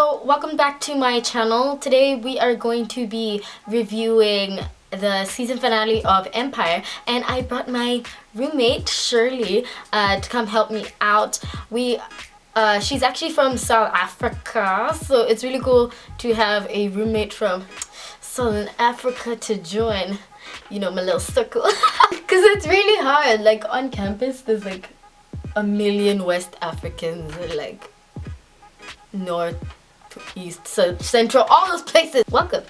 So welcome back to my channel. Today we are going to be reviewing the season finale of Empire, and I brought my roommate Shirley to come help me out. She's actually from South Africa, so it's really cool to have a roommate from Southern Africa to join, you know, my little circle. Because it's really hard. Like on campus there's like a million West Africans and like North, East, South, Central, all those places. Welcome.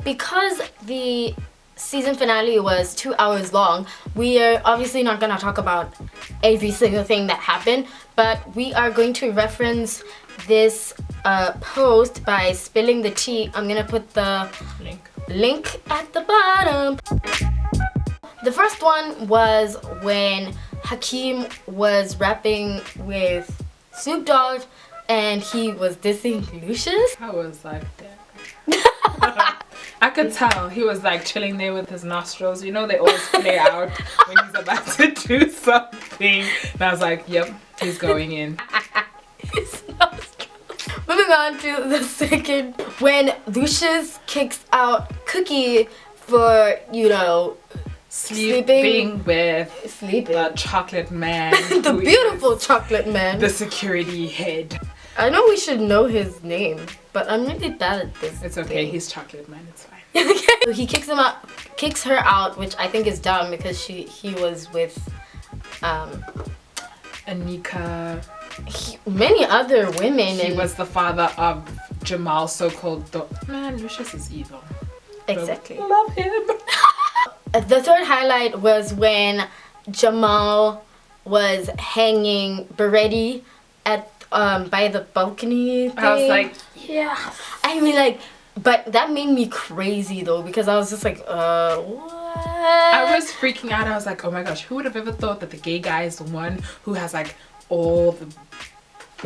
Because the season finale was 2 hours long, we are obviously not going to talk about every single thing that happened, but we are going to reference this post by spilling the tea. I'm going to put the link at the bottom. The first one was when Hakim was rapping with Snoop Dogg and he was dissing Lucius. I was like, damn. I could tell he was like chilling there with his nostrils. You know, they always play out when he's about to do something. And I was like, yep, he's going in. His nostrils. Moving on to the second, when Lucius kicks out Cookie for, you know, sleeping with the chocolate man. The beautiful chocolate man. The security head. I know we should know his name, but I'm really bad at this. It's okay, he's chocolate man, it's fine. So he kicks her out, which I think is dumb because he was with Anika. Many other women. He was the father of Jamal, so-called man. Lucius is evil. Exactly. I love him. The third highlight was when Jamal was hanging Beretti at by the balcony thing. I was like, yeah. I mean, like, but that made me crazy though, because I was just like, what? I was freaking out. I was like, oh my gosh, who would have ever thought that the gay guy is the one who has like all the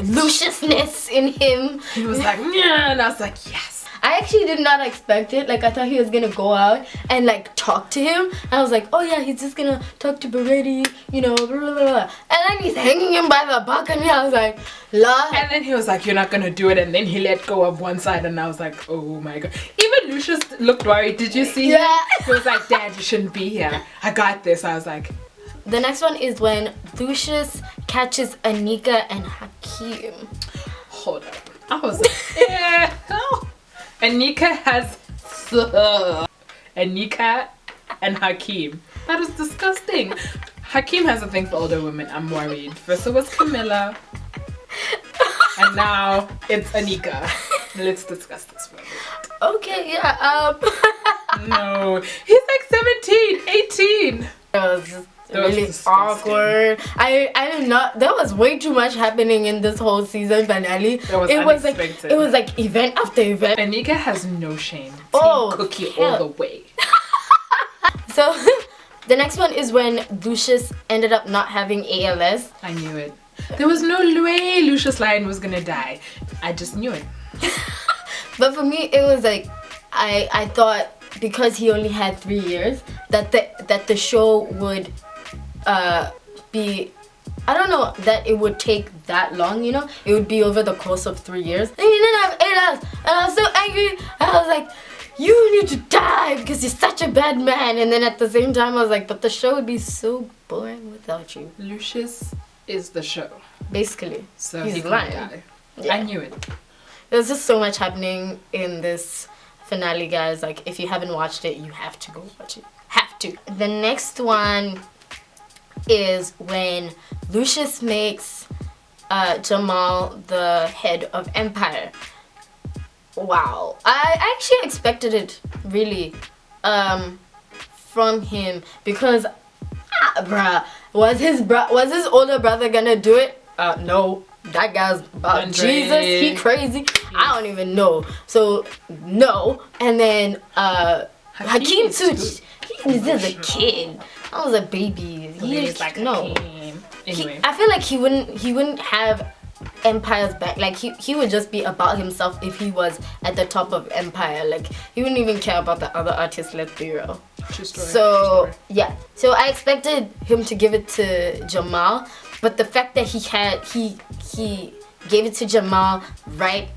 Luciousness in him? He was like, yeah, and I was like, yes. I actually did not expect it. Like, I thought he was gonna go out and like talk to him. And I was like, oh yeah, he's just gonna talk to Beretti, you know, blah, blah, blah. And then he's hanging him by the balcony. I was like, la. And then he was like, you're not gonna do it. And then he let go of one side, and I was like, oh my god. Even Lucius looked worried. Did you see him? He was like, Dad, you shouldn't be here. I got this. I was like. The next one is when Lucius catches Anika and Hakim. Hold up. I was like, yeah. Anika has Anika and Hakim. That is disgusting. Hakim has a thing for older women. I'm worried. First it was Camilla, and now it's Anika. Let's discuss this for a minute. Okay, yeah. No, he's like 17, 18. It was just really awkward. I did not. There was way too much happening in this whole season finale. It was like event after event. Anika has no shame. Oh, Team Cookie all the way. So the next one is when Lucius ended up not having ALS. I knew it. There was no way Lucius Lion was gonna die. I just knew it. But for me, it was like I thought because he only had 3 years that the show would be, I don't know, that it would take that long, you know. It would be over the course of 3 years. And he didn't have ALS, and I was so angry. And I was like, you need to die because you're such a bad man. And then at the same time I was like, but the show would be so boring without you. Lucius is the show, basically. So he can't die. Yeah. I knew it. There's just so much happening in this finale, guys. Like, if you haven't watched it, you have to go watch it. Have to. The next one is when Lucius makes Jamal the head of Empire. Wow. I actually expected it, really, from him, because bruh, was his older brother gonna do it? No. That guy's about Jesus. He crazy. Yes. I don't even know. So no. And then Hakim too. He's just a kid. I was a baby. He's like no. Anyway, I feel like he wouldn't have Empire's back. Like he would just be about himself if he was at the top of Empire. Like he wouldn't even care about the other artists. Let's be real. True story. So yeah. So I expected him to give it to Jamal, but the fact that he gave it to Jamal right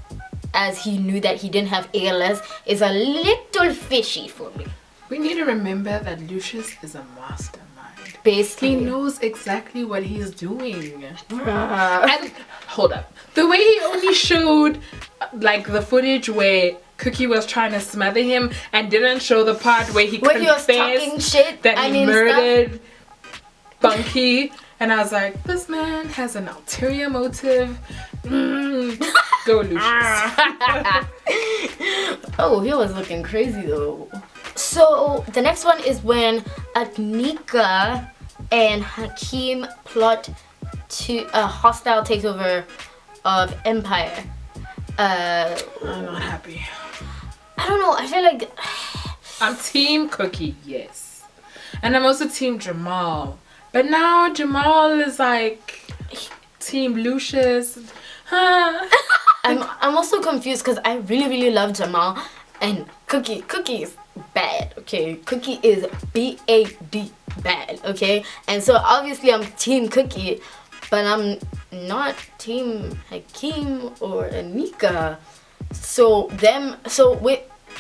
as he knew that he didn't have ALS is a little fishy for me. We need to remember that Lucius is a mastermind. Basically. He knows exactly what he's doing. Bruh. And hold up. The way he only showed like the footage where Cookie was trying to smother him and didn't show the part where he when confessed he was talking shit, that he murdered stuff. Bunky. And I was like, this man has an ulterior motive. Go Lucius. Oh, he was looking crazy though. So the next one is when Anika and Hakim plot to a hostile takeover of Empire. I'm not happy. I don't know. I feel like I'm team Cookie, yes. And I'm also team Jamal. But now Jamal is like team Lucius. Huh. I'm also confused because I really love Jamal and Cookie. Cookie is bad, okay? Cookie is B-A-D bad, okay? And so obviously I'm team Cookie, but I'm not team Hakim or Anika.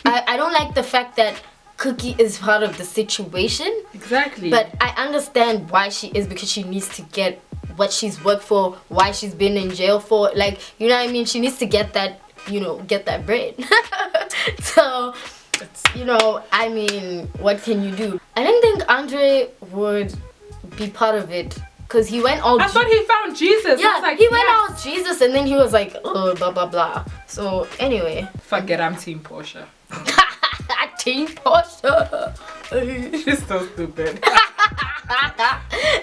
I don't like the fact that Cookie is part of the situation. Exactly. But I understand why she is, because she needs to get what she's worked for, why she's been in jail for. Like, you know what I mean? She needs to get that, get that bread. So, I mean, what can you do? I didn't think Andre would be part of it. Because he went all... I thought he found Jesus. Yeah, I was like, he went all Jesus and then he was like, oh, blah, blah, blah. So, anyway. Forget I'm Team Portia. Team Portia. She's so stupid.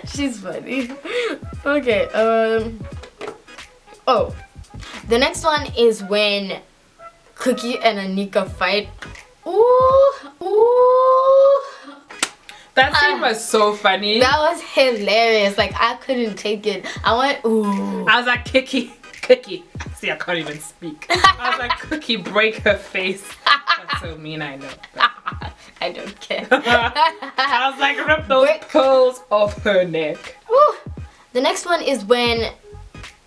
She's funny. Okay, oh. The next one is when Cookie and Anika fight. Ooh. That scene was so funny. That was hilarious. Like, I couldn't take it. I went, ooh. I was like, Cookie. See, I can't even speak. I was like, Cookie, break her face. That's so mean, I know. I don't care. I was like, rip those curls off her neck. Woo. The next one is when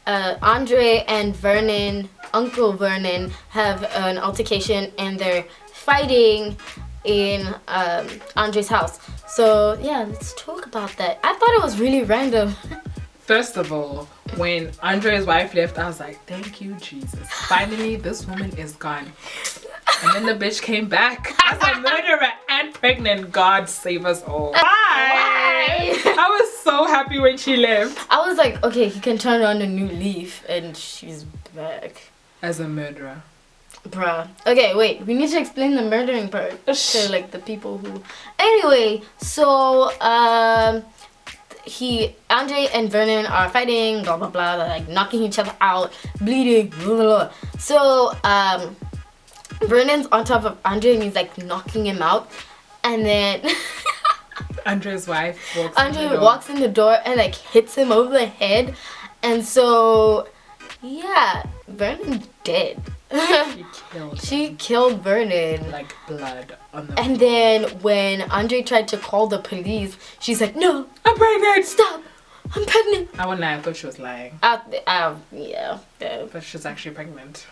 Andre and Vernon, Uncle Vernon, have an altercation and they're fighting in Andre's house. So yeah, let's talk about that. I thought it was really random. First of all, when Andre's wife left, I was like, thank you, Jesus. Finally, this woman is gone. And then the bitch came back as a murderer and pregnant. God save us all. Bye. I was so happy when she left. I was like, okay, he can turn on a new leaf, and she's back. As a murderer. Bruh. Okay, wait. We need to explain the murdering part to like the people who... Anyway, so Andre and Vernon are fighting, blah blah blah, they're like knocking each other out, bleeding, blah blah blah. So Vernon's on top of Andre and he's like knocking him out, and then Andre's wife walks in the door and like hits him over the head, and so yeah, Vernon's dead. She killed Vernon. Like blood on the And then when Andre tried to call the police, she's like, no, I'm pregnant. Stop, I'm pregnant. I won't lie, I thought she was lying. Yeah. But she's actually pregnant.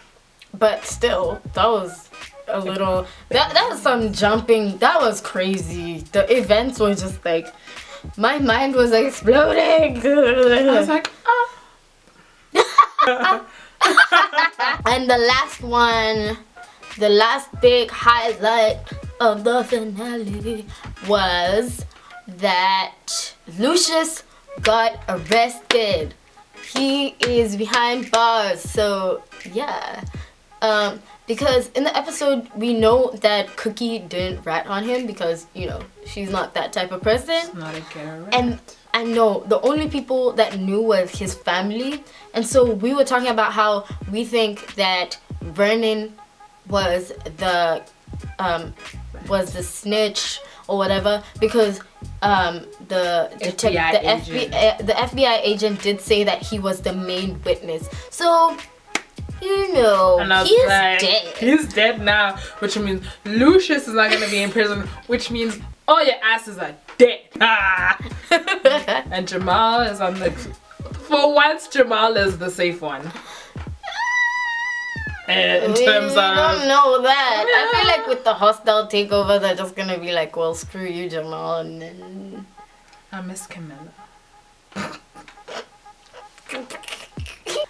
But still, that was a little, that was some jumping, that was crazy. The events were just like, my mind was exploding. I was like, ah. And the last one, the last big highlight of the finale was that Lucius got arrested. He is behind bars. So yeah, because in the episode we know that Cookie didn't rat on him because she's not that type of person. She's not a get And I know the only people that knew was his family, and so we were talking about how we think that Vernon was the snitch or whatever because the FBI agent did say that he was the main witness. So he's dead. He's dead now, which means Lucius is not gonna be in prison, which means all your asses are dead. And Jamal is on the... For once, Jamal is the safe one. in terms of... I don't know that. I feel like with the hostile takeover, they're just gonna be like, well, screw you, Jamal, and then... I miss Camilla.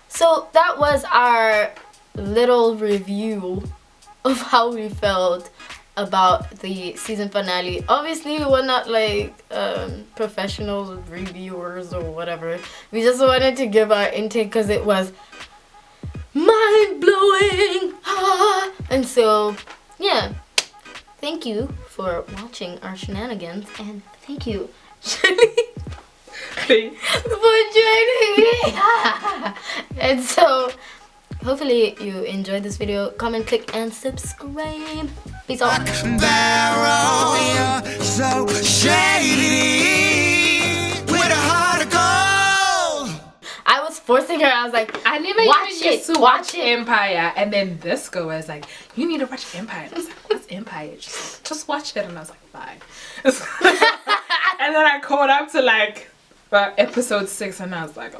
So that was our little review of how we felt about the season finale. Obviously, we're not like professional reviewers or whatever. We just wanted to give our intake because it was mind-blowing. And so, yeah. Thank you for watching our shenanigans, and thank you, Shelly, for joining me. And so, hopefully you enjoyed this video. Comment, click, and subscribe. Peace out. So shady with a heart of gold. I was forcing her. I was like, I never even used to watch Empire, and then this girl was like, you need to watch Empire. And I was like, what's Empire? She's like, just watch it. And I was like, bye. And then I caught up to like episode 6, and I was like,